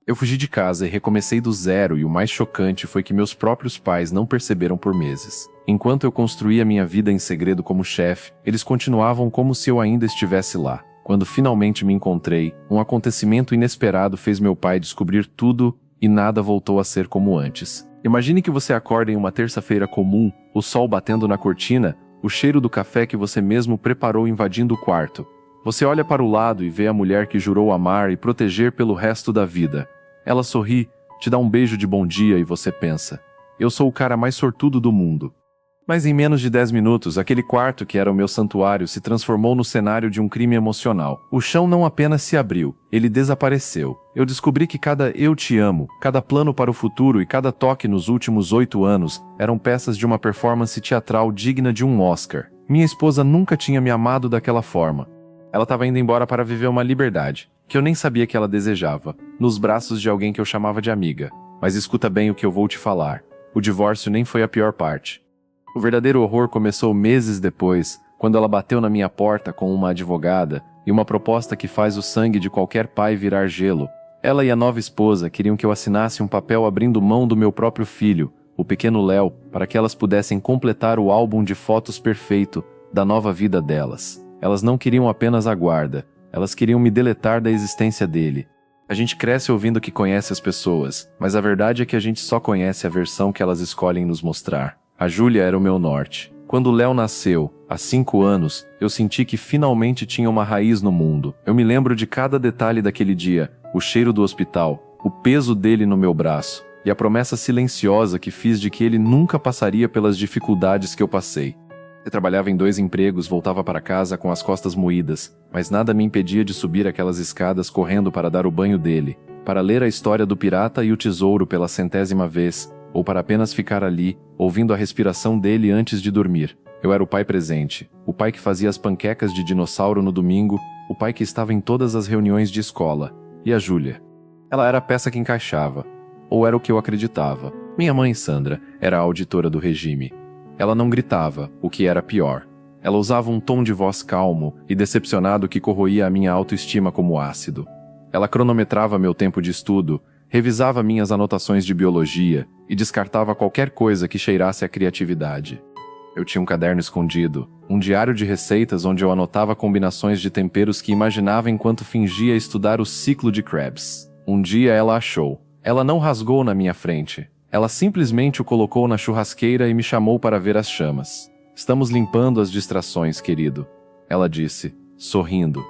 Eu fugi de casa e recomecei do zero, e o mais chocante foi que meus próprios pais não perceberam por meses. Enquanto eu construía minha vida em segredo como chefe, eles continuavam como se eu ainda estivesse lá. Quando finalmente me encontrei, um acontecimento inesperado fez meu pai descobrir tudo e nada voltou a ser como antes. Imagine que você acorda em uma terça-feira comum, o sol batendo na cortina, o cheiro do café que você mesmo preparou invadindo o quarto. Você olha para o lado e vê a mulher que jurou amar e proteger pelo resto da vida. Ela sorri, te dá um beijo de bom dia e você pensa: eu sou o cara mais sortudo do mundo. Mas em menos de 10 minutos, aquele quarto que era o meu santuário se transformou no cenário de um crime emocional. O chão não apenas se abriu, ele desapareceu. Eu descobri que cada "eu te amo", cada plano para o futuro e cada toque nos últimos 8 anos eram peças de uma performance teatral digna de um Oscar. Minha esposa nunca tinha me amado daquela forma. Ela estava indo embora para viver uma liberdade, que eu nem sabia que ela desejava, nos braços de alguém que eu chamava de amiga. Mas escuta bem o que eu vou te falar. O divórcio nem foi a pior parte. O verdadeiro horror começou meses depois, quando ela bateu na minha porta com uma advogada e uma proposta que faz o sangue de qualquer pai virar gelo. Ela e a nova esposa queriam que eu assinasse um papel abrindo mão do meu próprio filho, o pequeno Léo, para que elas pudessem completar o álbum de fotos perfeito da nova vida delas. Elas não queriam apenas a guarda, elas queriam me deletar da existência dele. A gente cresce ouvindo que conhece as pessoas, mas a verdade é que a gente só conhece a versão que elas escolhem nos mostrar. A Júlia era o meu norte. Quando Léo nasceu, há 5 anos, eu senti que finalmente tinha uma raiz no mundo. Eu me lembro de cada detalhe daquele dia, o cheiro do hospital, o peso dele no meu braço, e a promessa silenciosa que fiz de que ele nunca passaria pelas dificuldades que eu passei. Eu trabalhava em 2 empregos, voltava para casa com as costas moídas, mas nada me impedia de subir aquelas escadas correndo para dar o banho dele, para ler a história do pirata e o tesouro pela 100ª vez, ou para apenas ficar ali, ouvindo a respiração dele antes de dormir. Eu era o pai presente, o pai que fazia as panquecas de dinossauro no domingo, o pai que estava em todas as reuniões de escola. E a Júlia? Ela era a peça que encaixava, ou era o que eu acreditava. Minha mãe, Sandra, era a auditora do regime. Ela não gritava, o que era pior. Ela usava um tom de voz calmo e decepcionado que corroía a minha autoestima como ácido. Ela cronometrava meu tempo de estudo, revisava minhas anotações de biologia e descartava qualquer coisa que cheirasse a criatividade. Eu tinha um caderno escondido, um diário de receitas onde eu anotava combinações de temperos que imaginava enquanto fingia estudar o ciclo de Krebs. Um dia ela achou. Ela não rasgou na minha frente. Ela simplesmente o colocou na churrasqueira e me chamou para ver as chamas. "Estamos limpando as distrações, querido", ela disse, sorrindo.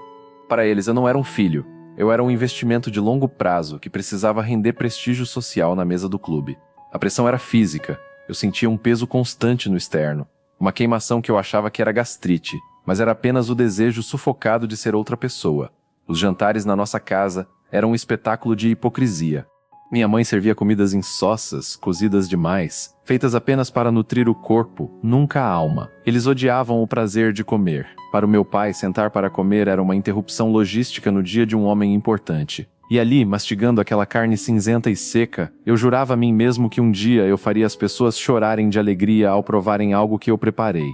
Para eles eu não era um filho. Eu era um investimento de longo prazo que precisava render prestígio social na mesa do clube. A pressão era física. Eu sentia um peso constante no externo. Uma queimação que eu achava que era gastrite, mas era apenas o desejo sufocado de ser outra pessoa. Os jantares na nossa casa eram um espetáculo de hipocrisia. Minha mãe servia comidas insossas, cozidas demais, feitas apenas para nutrir o corpo, nunca a alma. Eles odiavam o prazer de comer. Para o meu pai, sentar para comer era uma interrupção logística no dia de um homem importante. E ali, mastigando aquela carne cinzenta e seca, eu jurava a mim mesmo que um dia eu faria as pessoas chorarem de alegria ao provarem algo que eu preparei.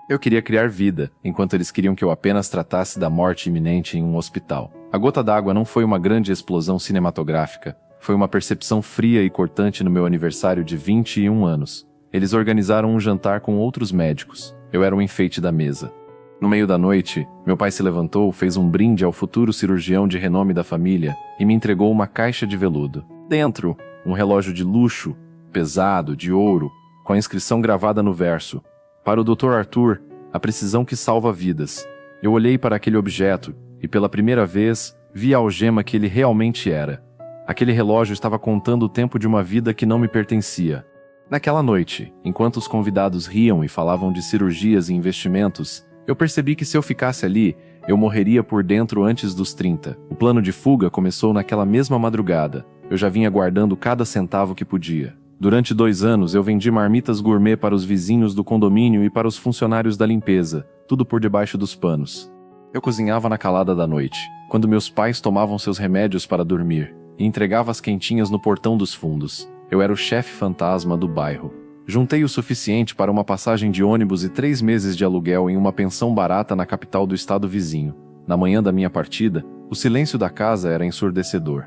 Eu queria criar vida, enquanto eles queriam que eu apenas tratasse da morte iminente em um hospital. A gota d'água não foi uma grande explosão cinematográfica. Foi uma percepção fria e cortante no meu aniversário de 21 anos. Eles organizaram um jantar com outros médicos. Eu era um enfeite da mesa. No meio da noite, meu pai se levantou, fez um brinde ao futuro cirurgião de renome da família e me entregou uma caixa de veludo. Dentro, um relógio de luxo, pesado, de ouro, com a inscrição gravada no verso: "Para o Dr. Arthur, a precisão que salva vidas." Eu olhei para aquele objeto e pela primeira vez vi a algema que ele realmente era. Aquele relógio estava contando o tempo de uma vida que não me pertencia. Naquela noite, enquanto os convidados riam e falavam de cirurgias e investimentos, eu percebi que se eu ficasse ali, eu morreria por dentro antes dos 30. O plano de fuga começou naquela mesma madrugada. Eu já vinha guardando cada centavo que podia. Durante 2 anos, eu vendi marmitas gourmet para os vizinhos do condomínio e para os funcionários da limpeza, tudo por debaixo dos panos. Eu cozinhava na calada da noite, quando meus pais tomavam seus remédios para dormir, e entregava as quentinhas no portão dos fundos. Eu era o chefe fantasma do bairro. Juntei o suficiente para uma passagem de ônibus e 3 meses de aluguel em uma pensão barata na capital do estado vizinho. Na manhã da minha partida, o silêncio da casa era ensurdecedor.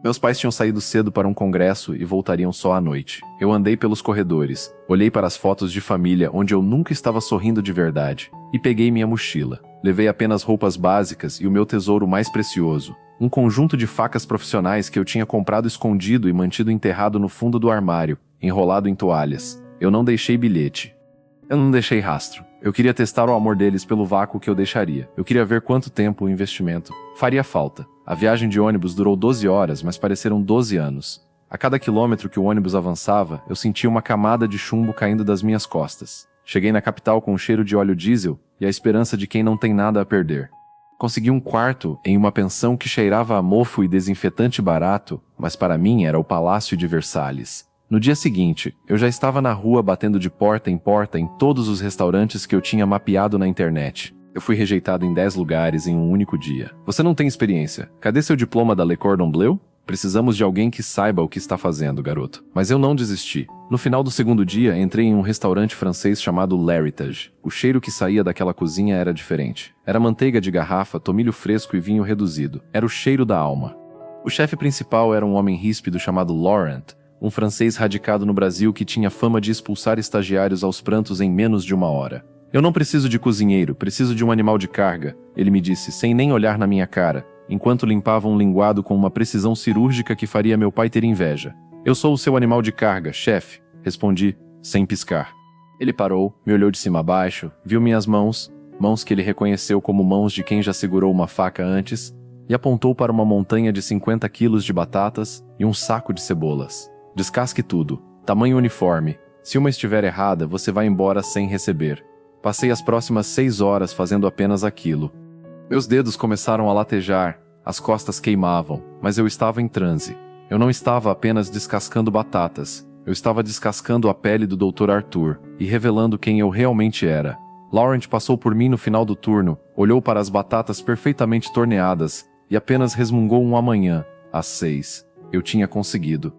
Meus pais tinham saído cedo para um congresso e voltariam só à noite. Eu andei pelos corredores, olhei para as fotos de família onde eu nunca estava sorrindo de verdade, e peguei minha mochila. Levei apenas roupas básicas e o meu tesouro mais precioso, um conjunto de facas profissionais que eu tinha comprado escondido e mantido enterrado no fundo do armário, enrolado em toalhas. Eu não deixei bilhete. Eu não deixei rastro. Eu queria testar o amor deles pelo vácuo que eu deixaria. Eu queria ver quanto tempo o investimento faria falta. A viagem de ônibus durou 12 horas, mas pareceram 12 anos. A cada quilômetro que o ônibus avançava, eu sentia uma camada de chumbo caindo das minhas costas. Cheguei na capital com um cheiro de óleo diesel e a esperança de quem não tem nada a perder. Consegui um quarto em uma pensão que cheirava a mofo e desinfetante barato, mas para mim era o Palácio de Versalhes. No dia seguinte, eu já estava na rua batendo de porta em todos os restaurantes que eu tinha mapeado na internet. Eu fui rejeitado em 10 lugares em um único dia. Você não tem experiência. Cadê seu diploma da Le Cordon Bleu? Precisamos de alguém que saiba o que está fazendo, garoto. Mas eu não desisti. No final do segundo dia, entrei em um restaurante francês chamado L'Héritage. O cheiro que saía daquela cozinha era diferente. Era manteiga de garrafa, tomilho fresco e vinho reduzido. Era o cheiro da alma. O chefe principal era um homem ríspido chamado Laurent, um francês radicado no Brasil que tinha fama de expulsar estagiários aos prantos em menos de uma hora. Eu não preciso de cozinheiro, preciso de um animal de carga, ele me disse, sem nem olhar na minha cara, enquanto limpava um linguado com uma precisão cirúrgica que faria meu pai ter inveja. Eu sou o seu animal de carga, chefe, respondi, sem piscar. Ele parou, me olhou de cima a baixo, viu minhas mãos que ele reconheceu como mãos de quem já segurou uma faca antes, e apontou para uma montanha de 50 quilos de batatas e um saco de cebolas. Descasque tudo. Tamanho uniforme. Se uma estiver errada, você vai embora sem receber. Passei as próximas 6 horas fazendo apenas aquilo. Meus dedos começaram a latejar, as costas queimavam, mas eu estava em transe. Eu não estava apenas descascando batatas, eu estava descascando a pele do Dr. Arthur e revelando quem eu realmente era. Laurent passou por mim no final do turno, olhou para as batatas perfeitamente torneadas e apenas resmungou um amanhã, às 6. Eu tinha conseguido.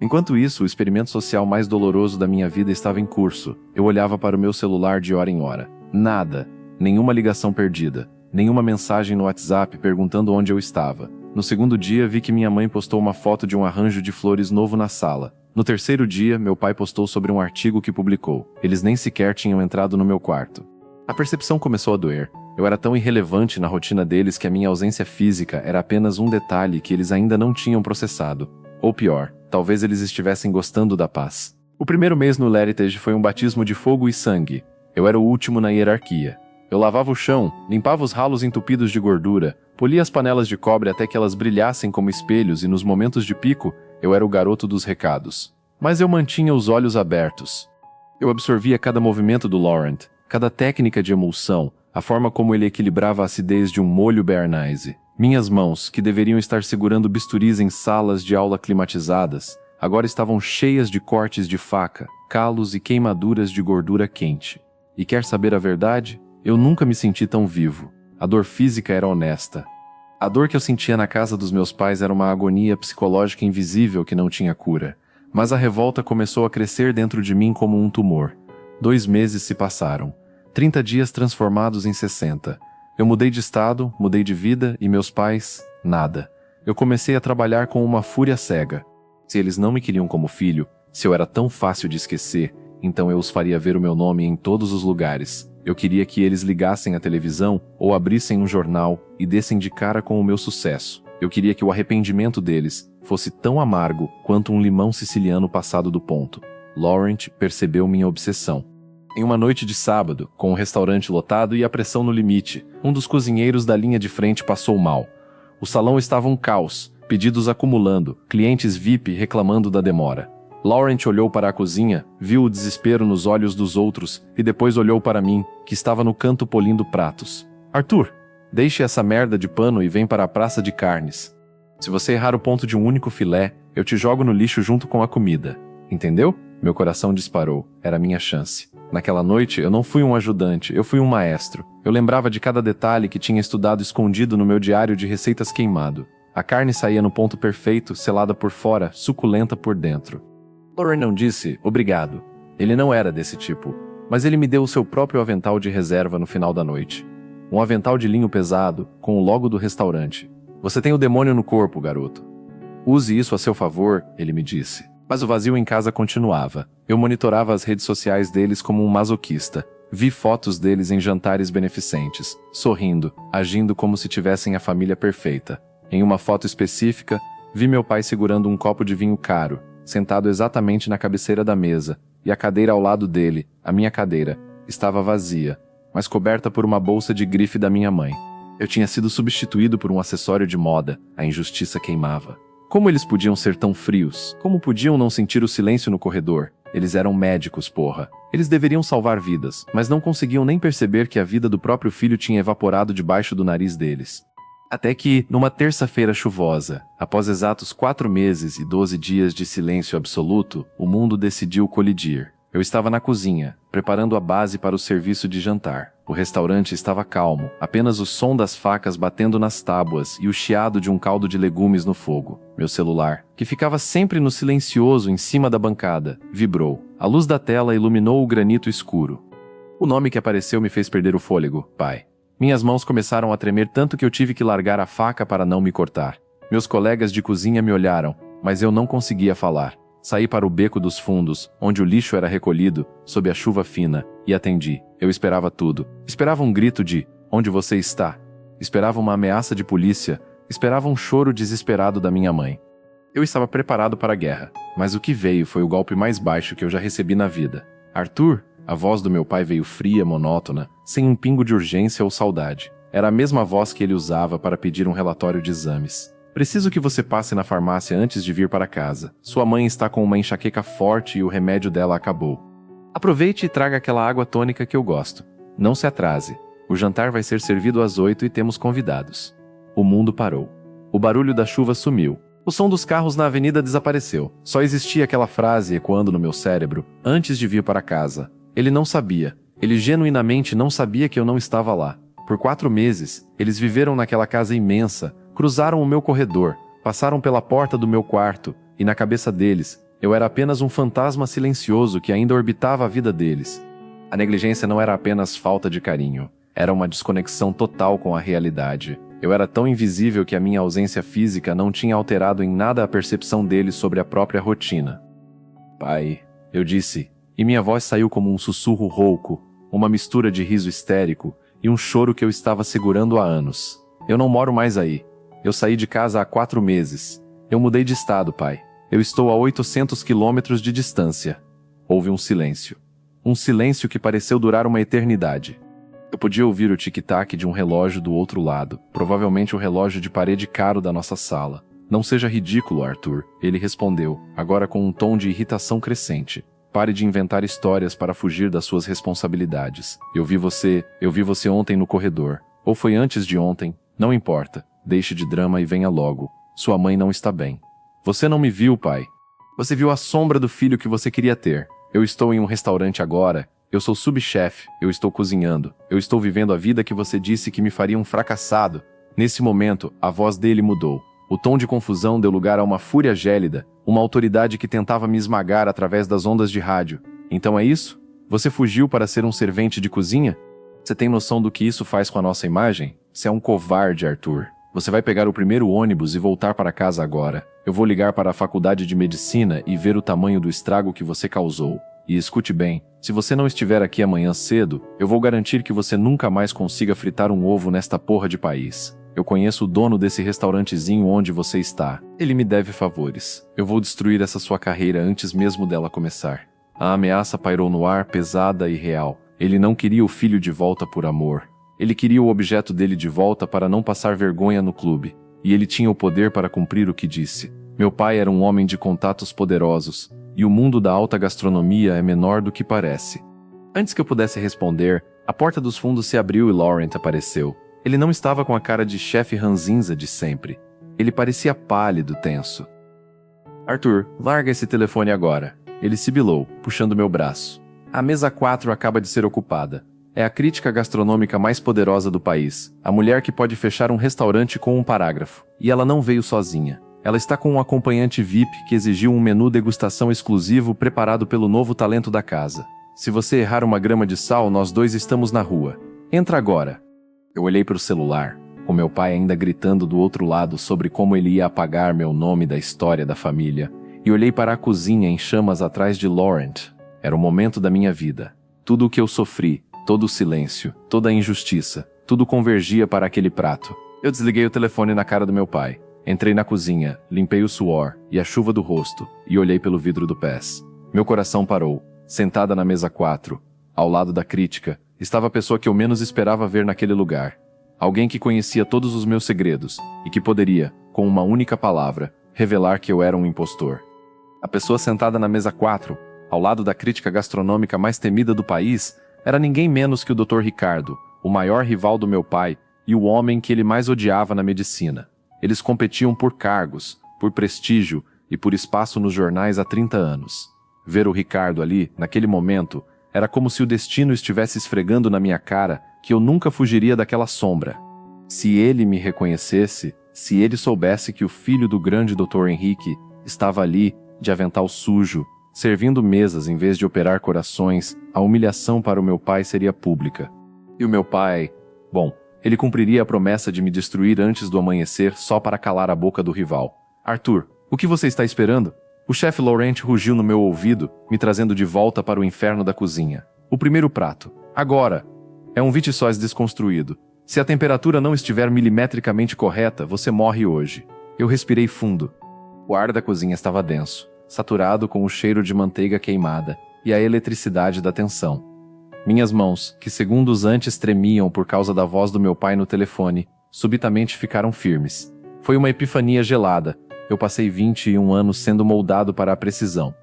Enquanto isso, o experimento social mais doloroso da minha vida estava em curso. Eu olhava para o meu celular de hora em hora. Nada. Nenhuma ligação perdida. Nenhuma mensagem no WhatsApp perguntando onde eu estava. No segundo dia, vi que minha mãe postou uma foto de um arranjo de flores novo na sala. No terceiro dia, meu pai postou sobre um artigo que publicou. Eles nem sequer tinham entrado no meu quarto. A percepção começou a doer. Eu era tão irrelevante na rotina deles que a minha ausência física era apenas um detalhe que eles ainda não tinham processado. Ou pior, talvez eles estivessem gostando da paz. O primeiro mês no L'Héritage foi um batismo de fogo e sangue. Eu era o último na hierarquia. Eu lavava o chão, limpava os ralos entupidos de gordura, polia as panelas de cobre até que elas brilhassem como espelhos e nos momentos de pico, eu era o garoto dos recados. Mas eu mantinha os olhos abertos. Eu absorvia cada movimento do Laurent, cada técnica de emulsão, a forma como ele equilibrava a acidez de um molho béarnaise. Minhas mãos, que deveriam estar segurando bisturis em salas de aula climatizadas, agora estavam cheias de cortes de faca, calos e queimaduras de gordura quente. E quer saber a verdade? Eu nunca me senti tão vivo. A dor física era honesta. A dor que eu sentia na casa dos meus pais era uma agonia psicológica invisível que não tinha cura. Mas a revolta começou a crescer dentro de mim como um tumor. 2 meses se passaram. 30 dias transformados em 60. Eu mudei de estado, mudei de vida e meus pais, nada. Eu comecei a trabalhar com uma fúria cega. Se eles não me queriam como filho, se eu era tão fácil de esquecer, então eu os faria ver o meu nome em todos os lugares. Eu queria que eles ligassem a televisão ou abrissem um jornal e dessem de cara com o meu sucesso. Eu queria que o arrependimento deles fosse tão amargo quanto um limão siciliano passado do ponto. Laurent percebeu minha obsessão. Em uma noite de sábado, com o restaurante lotado e a pressão no limite, um dos cozinheiros da linha de frente passou mal. O salão estava um caos, pedidos acumulando, clientes VIP reclamando da demora. Laurent olhou para a cozinha, viu o desespero nos olhos dos outros e depois olhou para mim, que estava no canto polindo pratos. Arthur, deixe essa merda de pano e vem para a praça de carnes. Se você errar o ponto de um único filé, eu te jogo no lixo junto com a comida. Entendeu? Meu coração disparou. Era a minha chance. Naquela noite, eu não fui um ajudante, eu fui um maestro. Eu lembrava de cada detalhe que tinha estudado escondido no meu diário de receitas queimado. A carne saía no ponto perfeito, selada por fora, suculenta por dentro. Laurent não disse obrigado. Ele não era desse tipo. Mas ele me deu o seu próprio avental de reserva no final da noite. Um avental de linho pesado, com o logo do restaurante. Você tem o demônio no corpo, garoto. Use isso a seu favor, ele me disse. Mas o vazio em casa continuava. Eu monitorava as redes sociais deles como um masoquista. Vi fotos deles em jantares beneficentes, sorrindo, agindo como se tivessem a família perfeita. Em uma foto específica, vi meu pai segurando um copo de vinho caro, sentado exatamente na cabeceira da mesa, e a cadeira ao lado dele, a minha cadeira, estava vazia, mas coberta por uma bolsa de grife da minha mãe. Eu tinha sido substituído por um acessório de moda, a injustiça queimava. Como eles podiam ser tão frios? Como podiam não sentir o silêncio no corredor? Eles eram médicos, porra. Eles deveriam salvar vidas, mas não conseguiam nem perceber que a vida do próprio filho tinha evaporado debaixo do nariz deles. Até que, numa terça-feira chuvosa, após exatos 4 meses e 12 dias de silêncio absoluto, o mundo decidiu colidir. Eu estava na cozinha, preparando a base para o serviço de jantar. O restaurante estava calmo, apenas o som das facas batendo nas tábuas e o chiado de um caldo de legumes no fogo. Meu celular, que ficava sempre no silencioso em cima da bancada, vibrou. A luz da tela iluminou o granito escuro. O nome que apareceu me fez perder o fôlego, pai. Minhas mãos começaram a tremer tanto que eu tive que largar a faca para não me cortar. Meus colegas de cozinha me olharam, mas eu não conseguia falar. Saí para o beco dos fundos, onde o lixo era recolhido, sob a chuva fina, e atendi. Eu esperava tudo. Esperava um grito de "Onde você está?" Esperava uma ameaça de polícia. Esperava um choro desesperado da minha mãe. Eu estava preparado para a guerra, mas o que veio foi o golpe mais baixo que eu já recebi na vida. Arthur? A voz do meu pai veio fria, monótona, sem um pingo de urgência ou saudade. Era a mesma voz que ele usava para pedir um relatório de exames. Preciso que você passe na farmácia antes de vir para casa. Sua mãe está com uma enxaqueca forte e o remédio dela acabou. Aproveite e traga aquela água tônica que eu gosto. Não se atrase. O jantar vai ser servido às 8 e temos convidados. O mundo parou. O barulho da chuva sumiu. O som dos carros na avenida desapareceu. Só existia aquela frase ecoando no meu cérebro antes de vir para casa. Ele não sabia. Ele genuinamente não sabia que eu não estava lá. Por 4 meses, eles viveram naquela casa imensa, cruzaram o meu corredor, passaram pela porta do meu quarto, e na cabeça deles, eu era apenas um fantasma silencioso que ainda orbitava a vida deles. A negligência não era apenas falta de carinho, era uma desconexão total com a realidade. Eu era tão invisível que a minha ausência física não tinha alterado em nada a percepção deles sobre a própria rotina. Pai, eu disse, e minha voz saiu como um sussurro rouco, uma mistura de riso histérico e um choro que eu estava segurando há anos. Eu não moro mais aí. Eu saí de casa há 4 meses. Eu mudei de estado, pai. Eu estou a 800 quilômetros de distância. Houve um silêncio. Um silêncio que pareceu durar uma eternidade. Eu podia ouvir o tic-tac de um relógio do outro lado, provavelmente o relógio de parede caro da nossa sala. Não seja ridículo, Arthur, ele respondeu, agora com um tom de irritação crescente. Pare de inventar histórias para fugir das suas responsabilidades. Eu vi você ontem no corredor. Ou foi antes de ontem, não importa. Deixe de drama e venha logo. Sua mãe não está bem. Você não me viu, pai. Você viu a sombra do filho que você queria ter. Eu estou em um restaurante agora. Eu sou subchefe. Eu estou cozinhando. Eu estou vivendo a vida que você disse que me faria um fracassado. Nesse momento, a voz dele mudou. O tom de confusão deu lugar a uma fúria gélida, uma autoridade que tentava me esmagar através das ondas de rádio. Então é isso? Você fugiu para ser um servente de cozinha? Você tem noção do que isso faz com a nossa imagem? Você é um covarde, Arthur. Você vai pegar o primeiro ônibus e voltar para casa agora. Eu vou ligar para a faculdade de medicina e ver o tamanho do estrago que você causou. E escute bem, se você não estiver aqui amanhã cedo, eu vou garantir que você nunca mais consiga fritar um ovo nesta porra de país. Eu conheço o dono desse restaurantezinho onde você está. Ele me deve favores. Eu vou destruir essa sua carreira antes mesmo dela começar. A ameaça pairou no ar, pesada e real. Ele não queria o filho de volta por amor. Ele queria o objeto dele de volta para não passar vergonha no clube. E ele tinha o poder para cumprir o que disse. Meu pai era um homem de contatos poderosos. E o mundo da alta gastronomia é menor do que parece. Antes que eu pudesse responder, a porta dos fundos se abriu e Laurent apareceu. Ele não estava com a cara de chefe ranzinza de sempre. Ele parecia pálido, tenso. Arthur, larga esse telefone agora. Ele sibilou, puxando meu braço. A mesa 4 acaba de ser ocupada. É a crítica gastronômica mais poderosa do país. A mulher que pode fechar um restaurante com um parágrafo. E ela não veio sozinha. Ela está com um acompanhante VIP que exigiu um menu degustação exclusivo preparado pelo novo talento da casa. Se você errar uma grama de sal, nós dois estamos na rua. Entra agora. Eu olhei para o celular. com meu pai ainda gritando do outro lado sobre como ele ia apagar meu nome da história da família, e olhei para a cozinha em chamas atrás de Laurent. Era o momento da minha vida. Tudo o que eu sofri, todo o silêncio, toda a injustiça, tudo convergia para aquele prato. Eu desliguei o telefone na cara do meu pai. Entrei na cozinha, limpei o suor e a chuva do rosto e olhei pelo vidro do PES. Meu coração parou. Sentada na mesa 4, ao lado da crítica, estava a pessoa que eu menos esperava ver naquele lugar. Alguém que conhecia todos os meus segredos e que poderia, com uma única palavra, revelar que eu era um impostor. A pessoa sentada na mesa 4, ao lado da crítica gastronômica mais temida do país, era ninguém menos que o Dr. Ricardo, o maior rival do meu pai e o homem que ele mais odiava na medicina. Eles competiam por cargos, por prestígio e por espaço nos jornais há 30 anos. Ver o Ricardo ali, naquele momento, era como se o destino estivesse esfregando na minha cara que eu nunca fugiria daquela sombra. Se ele me reconhecesse, se ele soubesse que o filho do grande Dr. Henrique estava ali, de avental sujo, servindo mesas em vez de operar corações, a humilhação para o meu pai seria pública. E o meu pai... Bom, ele cumpriria a promessa de me destruir antes do amanhecer só para calar a boca do rival. Arthur, o que você está esperando? O chefe Laurent rugiu no meu ouvido, me trazendo de volta para o inferno da cozinha. O primeiro prato. Agora. É um vite-sós desconstruído. Se a temperatura não estiver milimetricamente correta, você morre hoje. Eu respirei fundo. O ar da cozinha estava denso, saturado com o cheiro de manteiga queimada e a eletricidade da tensão. Minhas mãos, que segundos antes tremiam por causa da voz do meu pai no telefone, subitamente ficaram firmes. Foi uma epifania gelada. Eu passei 21 anos sendo moldado para a precisão.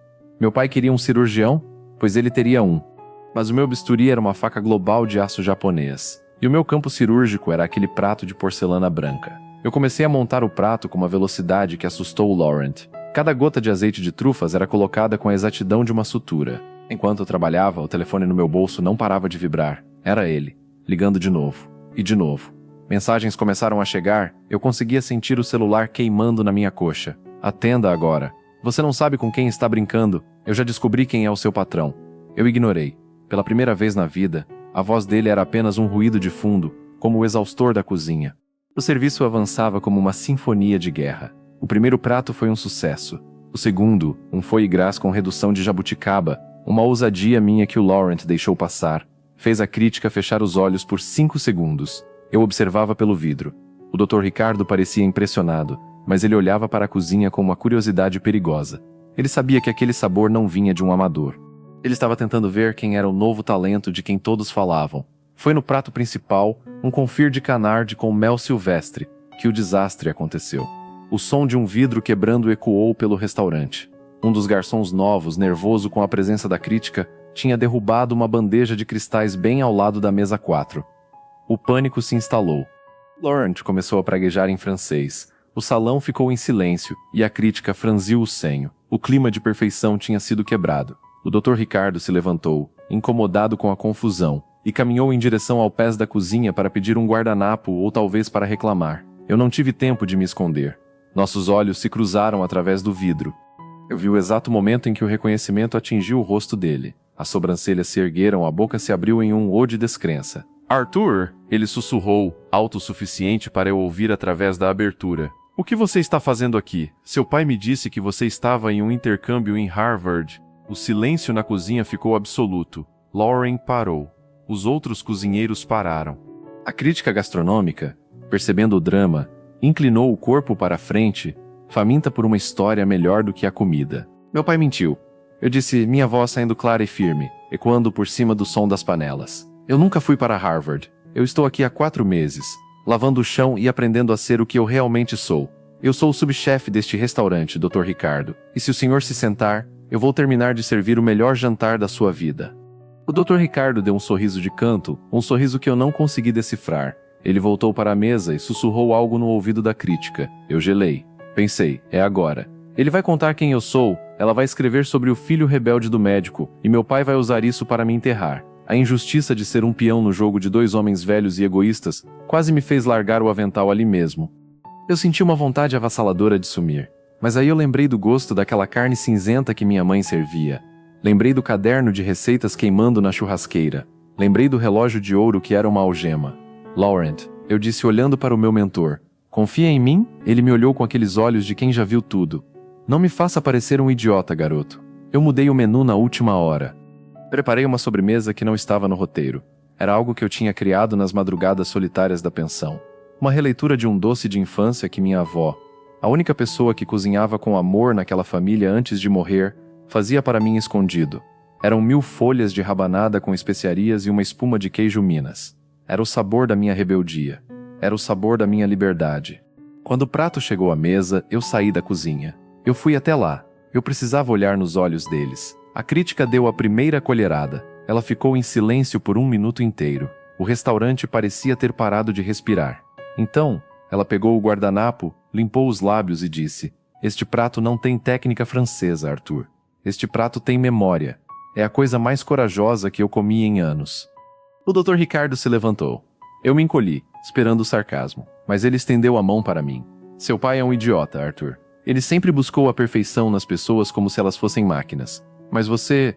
Meu pai queria um cirurgião? Pois ele teria um. Mas o meu bisturi era uma faca global de aço japonês. E o meu campo cirúrgico era aquele prato de porcelana branca. Eu comecei a montar o prato com uma velocidade que assustou o Laurent. Cada gota de azeite de trufas era colocada com a exatidão de uma sutura. Enquanto eu trabalhava, o telefone no meu bolso não parava de vibrar. Era ele, ligando de novo. E de novo. Mensagens começaram a chegar, eu conseguia sentir o celular queimando na minha coxa. Atenda agora. Você não sabe com quem está brincando. Eu já descobri quem é o seu patrão. Eu ignorei. Pela primeira vez na vida, a voz dele era apenas um ruído de fundo, como o exaustor da cozinha. O serviço avançava como uma sinfonia de guerra. O primeiro prato foi um sucesso. O segundo, um foie gras com redução de jabuticaba, uma ousadia minha que o Laurent deixou passar, fez a crítica fechar os olhos por 5 segundos. Eu observava pelo vidro. O Dr. Ricardo parecia impressionado, mas ele olhava para a cozinha com uma curiosidade perigosa. Ele sabia que aquele sabor não vinha de um amador. Ele estava tentando ver quem era o novo talento de quem todos falavam. Foi no prato principal, um confit de canard com mel silvestre, que o desastre aconteceu. O som de um vidro quebrando ecoou pelo restaurante. Um dos garçons novos, nervoso com a presença da crítica, tinha derrubado uma bandeja de cristais bem ao lado da mesa 4. O pânico se instalou. Laurent começou a praguejar em francês. O salão ficou em silêncio e a crítica franziu o senho. O clima de perfeição tinha sido quebrado. O Dr. Ricardo se levantou, incomodado com a confusão, e caminhou em direção ao pés da cozinha para pedir um guardanapo ou talvez para reclamar. Eu não tive tempo de me esconder. Nossos olhos se cruzaram através do vidro. Eu vi o exato momento em que o reconhecimento atingiu o rosto dele. As sobrancelhas se ergueram, a boca se abriu em um "o" de descrença. Arthur, ele sussurrou, alto o suficiente para eu ouvir através da abertura. O que você está fazendo aqui? Seu pai me disse que você estava em um intercâmbio em Harvard. O silêncio na cozinha ficou absoluto. Lauren parou. Os outros cozinheiros pararam. A crítica gastronômica, percebendo o drama, inclinou o corpo para a frente, faminta por uma história melhor do que a comida. Meu pai mentiu. Eu disse, minha voz saindo clara e firme, ecoando por cima do som das panelas. Eu nunca fui para Harvard. Eu estou aqui há 4 meses, lavando o chão e aprendendo a ser o que eu realmente sou. Eu sou o subchefe deste restaurante, Dr. Ricardo. E se o senhor se sentar, eu vou terminar de servir o melhor jantar da sua vida. O Dr. Ricardo deu um sorriso de canto, um sorriso que eu não consegui decifrar. Ele voltou para a mesa e sussurrou algo no ouvido da crítica. Eu gelei. Pensei, é agora. Ele vai contar quem eu sou, ela vai escrever sobre o filho rebelde do médico, e meu pai vai usar isso para me enterrar. A injustiça de ser um peão no jogo de 2 homens velhos e egoístas quase me fez largar o avental ali mesmo. Eu senti uma vontade avassaladora de sumir. Mas aí eu lembrei do gosto daquela carne cinzenta que minha mãe servia. Lembrei do caderno de receitas queimando na churrasqueira. Lembrei do relógio de ouro que era uma algema. Laurent, Eu disse olhando para o meu mentor. Confia em mim? Ele me olhou com aqueles olhos de quem já viu tudo. Não me faça parecer um idiota, garoto. Eu mudei o menu na última hora. Preparei uma sobremesa que não estava no roteiro. Era algo que eu tinha criado nas madrugadas solitárias da pensão. Uma releitura de um doce de infância que minha avó, a única pessoa que cozinhava com amor naquela família antes de morrer, fazia para mim escondido. Eram 1000 folhas de rabanada com especiarias e uma espuma de queijo Minas. Era o sabor da minha rebeldia. Era o sabor da minha liberdade. Quando o prato chegou à mesa, eu saí da cozinha. Eu fui até lá. Eu precisava olhar nos olhos deles. A crítica deu a primeira colherada. Ela ficou em silêncio por 1 minuto inteiro. O restaurante parecia ter parado de respirar. Então, ela pegou o guardanapo, limpou os lábios e disse: "Este prato não tem técnica francesa, Arthur. Este prato tem memória. É a coisa mais corajosa que eu comi em anos." O Dr. Ricardo se levantou. Eu me encolhi, esperando o sarcasmo, mas ele estendeu a mão para mim. "Seu pai é um idiota, Arthur. Ele sempre buscou a perfeição nas pessoas como se elas fossem máquinas. Mas você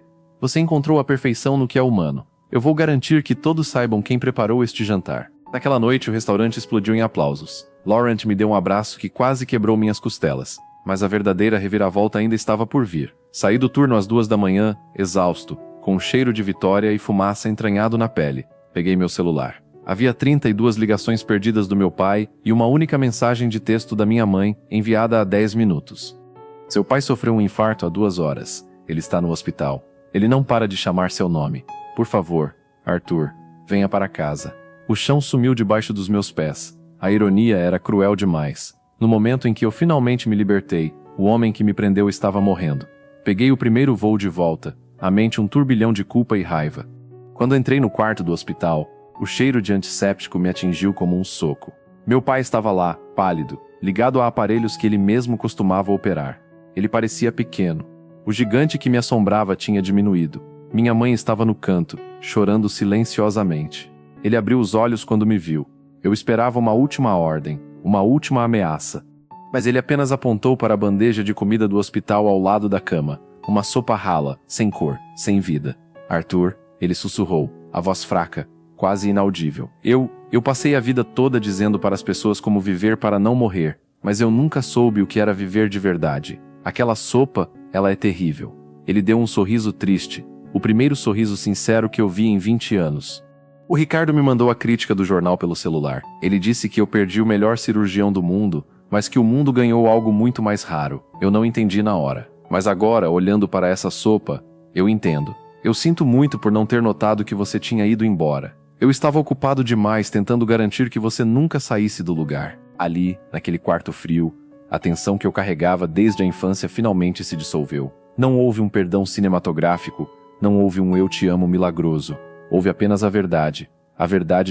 encontrou a perfeição no que é humano. Eu vou garantir que todos saibam quem preparou este jantar." Naquela noite, o restaurante explodiu em aplausos. Laurent me deu um abraço que quase quebrou minhas costelas. Mas a verdadeira reviravolta ainda estava por vir. Saí do turno às 2 da manhã, exausto, com um cheiro de vitória e fumaça entranhado na pele. Peguei meu celular. Havia 32 ligações perdidas do meu pai e uma única mensagem de texto da minha mãe, enviada há 10 minutos. "Seu pai sofreu um infarto há 2 horas. Ele está no hospital. Ele não para de chamar seu nome. Por favor, Arthur, venha para casa." O chão sumiu debaixo dos meus pés. A ironia era cruel demais. No momento em que eu finalmente me libertei, o homem que me prendeu estava morrendo. Peguei o primeiro voo de volta, a mente um turbilhão de culpa e raiva. Quando entrei no quarto do hospital, o cheiro de antisséptico me atingiu como um soco. Meu pai estava lá, pálido, ligado a aparelhos que ele mesmo costumava operar. Ele parecia pequeno. O gigante que me assombrava tinha diminuído. Minha mãe estava no canto, chorando silenciosamente. Ele abriu os olhos quando me viu. Eu esperava uma última ordem, uma última ameaça. Mas ele apenas apontou para a bandeja de comida do hospital ao lado da cama. Uma sopa rala, sem cor, sem vida. "Arthur", ele sussurrou, a voz fraca, quase inaudível. Eu passei a vida toda dizendo para as pessoas como viver para não morrer, mas eu nunca soube o que era viver de verdade. Aquela sopa, ela é terrível. Ele deu um sorriso triste, o primeiro sorriso sincero que eu vi em 20 anos. O Ricardo me mandou a crítica do jornal pelo celular. Ele disse que eu perdi o melhor cirurgião do mundo, mas que o mundo ganhou algo muito mais raro. Eu não entendi na hora. Mas agora, olhando para essa sopa, eu entendo. Eu sinto muito por não ter notado que você tinha ido embora. Eu estava ocupado demais tentando garantir que você nunca saísse do lugar. Ali, naquele quarto frio, a tensão que eu carregava desde a infância finalmente se dissolveu. Não houve um perdão cinematográfico, não houve um "eu te amo" milagroso. Houve apenas a verdade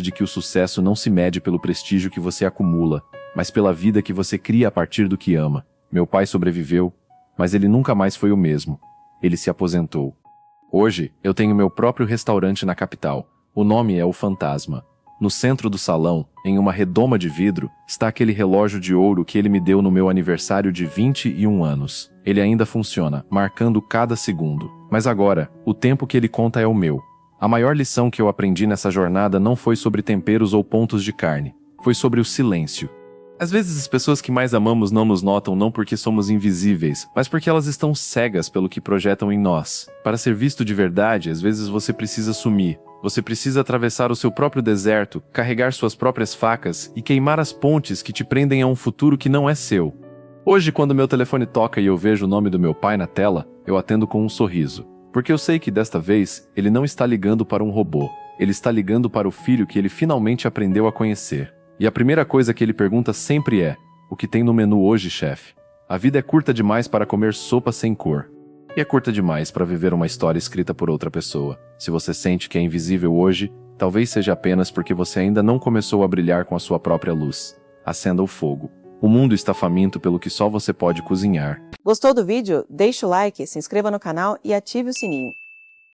de que o sucesso não se mede pelo prestígio que você acumula, mas pela vida que você cria a partir do que ama. Meu pai sobreviveu, mas ele nunca mais foi o mesmo. Ele se aposentou. Hoje, eu tenho meu próprio restaurante na capital. O nome é O Fantasma. No centro do salão, em uma redoma de vidro, está aquele relógio de ouro que ele me deu no meu aniversário de 21 anos. Ele ainda funciona, marcando cada segundo. Mas agora, o tempo que ele conta é o meu. A maior lição que eu aprendi nessa jornada não foi sobre temperos ou pontos de carne. Foi sobre o silêncio. Às vezes as pessoas que mais amamos não nos notam não porque somos invisíveis, mas porque elas estão cegas pelo que projetam em nós. Para ser visto de verdade, às vezes você precisa sumir. Você precisa atravessar o seu próprio deserto, carregar suas próprias facas e queimar as pontes que te prendem a um futuro que não é seu. Hoje, quando meu telefone toca e eu vejo o nome do meu pai na tela, eu atendo com um sorriso. Porque eu sei que desta vez, ele não está ligando para um robô. Ele está ligando para o filho que ele finalmente aprendeu a conhecer. E a primeira coisa que ele pergunta sempre é: "O que tem no menu hoje, chefe?" A vida é curta demais para comer sopa sem cor. E é curta demais para viver uma história escrita por outra pessoa. Se você sente que é invisível hoje, talvez seja apenas porque você ainda não começou a brilhar com a sua própria luz. Acenda o fogo. O mundo está faminto pelo que só você pode cozinhar. Gostou do vídeo? Deixe o like, se inscreva no canal e ative o sininho.